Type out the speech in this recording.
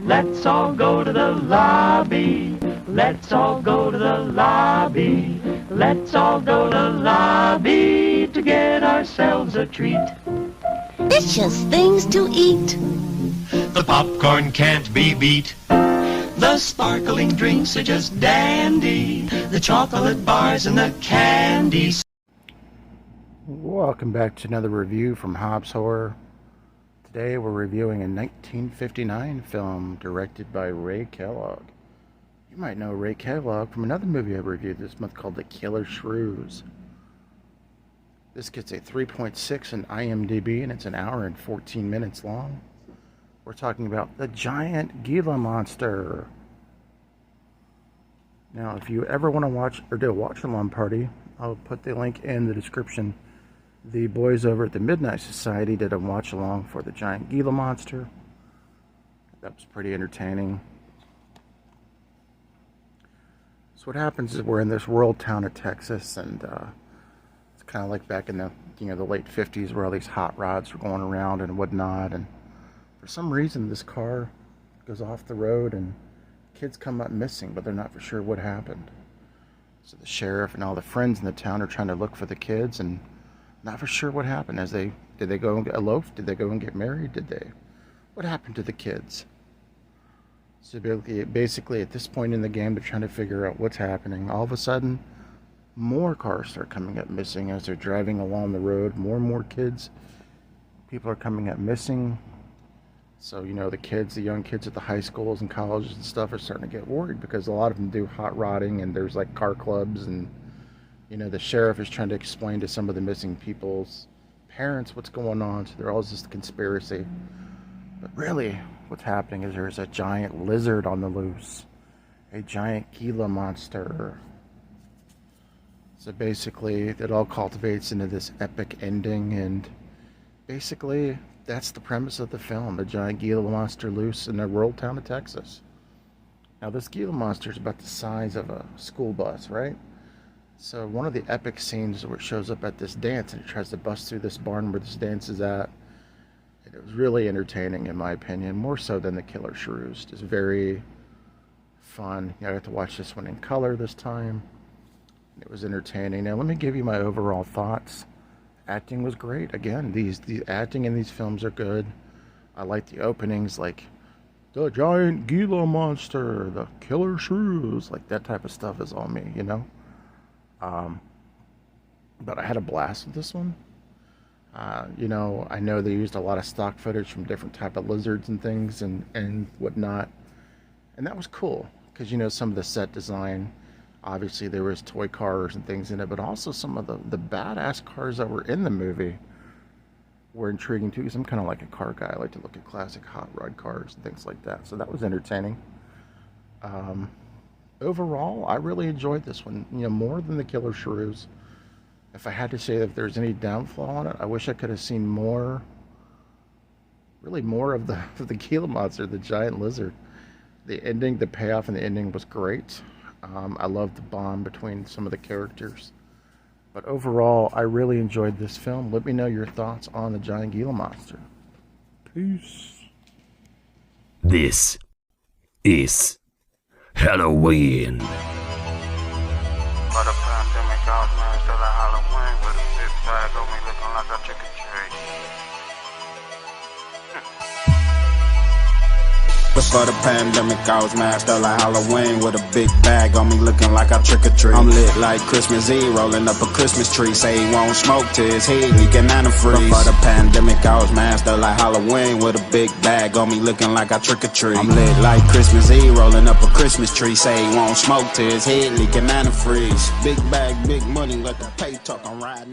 Let's all go to the lobby. Let's all go to the lobby. Let's all go to the lobby to get ourselves a treat. It's just things to eat. The popcorn can't be beat. The sparkling drinks are just dandy. The chocolate bars and the candies. Welcome back to another review from Hobbshorror. Today we're reviewing a 1959 film directed by Ray Kellogg. You might know Ray Kellogg from another movie I reviewed this month called The Killer Shrews. This gets a 3.6 in IMDb and it's an hour and 14 minutes long. We're talking about the giant Gila monster. Now, if you ever want to watch or do a watch-along party, I'll put the link in the description. The boys over at the Midnight Society did a watch-along for the giant Gila monster. That was pretty entertaining. So what happens is we're in this rural town of Texas, and it's kind of like back in the the late 50s where all these hot rods were going around and whatnot, and for some reason this car goes off the road and kids come up missing, but they're not for sure what happened. So the sheriff and all the friends in the town are trying to look for the kids and not for sure what happened. Did they go and elope? Did they go and get married? What happened to the kids? So basically at this point in the game they're trying to figure out what's happening. All of a sudden more cars start coming up missing as they're driving along the road. More and more kids, people are coming up missing. So, the young kids at the high schools and colleges and stuff are starting to get worried because a lot of them do hot rodding and there's like car clubs, and, the sheriff is trying to explain to some of the missing people's parents what's going on. So they're all just a conspiracy. But really, what's happening is there's a giant lizard on the loose. A giant Gila monster. So basically, it all cultivates into this epic ending, and basically, that's the premise of the film. The giant Gila monster loose in the rural town of Texas. Now, this Gila monster is about the size of a school bus, right? So one of the epic scenes where it shows up at this dance and it tries to bust through this barn where this dance is at. And it was really entertaining, in my opinion, more so than The Killer Shrews. Just very fun. I got to watch this one in color this time. It was entertaining. Now, let me give you my overall thoughts. Acting was great. Again, the acting in these films are good. I like the openings, like the giant Gila monster, the Killer Shrews, like that type of stuff is all me, But I had a blast with this one. I know they used a lot of stock footage from different type of lizards and things and whatnot, and that was cool because some of the set design. Obviously, there was toy cars and things in it, but also some of the badass cars that were in the movie were intriguing too, because I'm kind of like a car guy. I like to look at classic hot rod cars and things like that, so that was entertaining. Overall, I really enjoyed this one, more than The Killer Shrews. If I had to say that if there's any downfall on it, I wish I could have seen more of the Gila monster, the giant lizard. The ending, the payoff in the ending was great. I loved the bond between some of the characters. But overall, I really enjoyed this film. Let me know your thoughts on the giant Gila monster. Peace. This is Halloween. But a pandemic out, man, still a Halloween with a big bag on me looking like a trick-or-treat. Before the pandemic, I was masked up like Halloween with a big bag on me looking like I trick-or-treat. I'm lit like Christmas Eve, rolling up a Christmas tree. Say he won't smoke till his heat, he can antifreeze. Before the pandemic, I was masked up like Halloween with a big bag on me looking like I trick-or-treat. I'm lit like Christmas Eve, rolling up a Christmas tree. Say he won't smoke till his head, he can antifreeze. Big bag, big money, let the pay talk, I'm riding.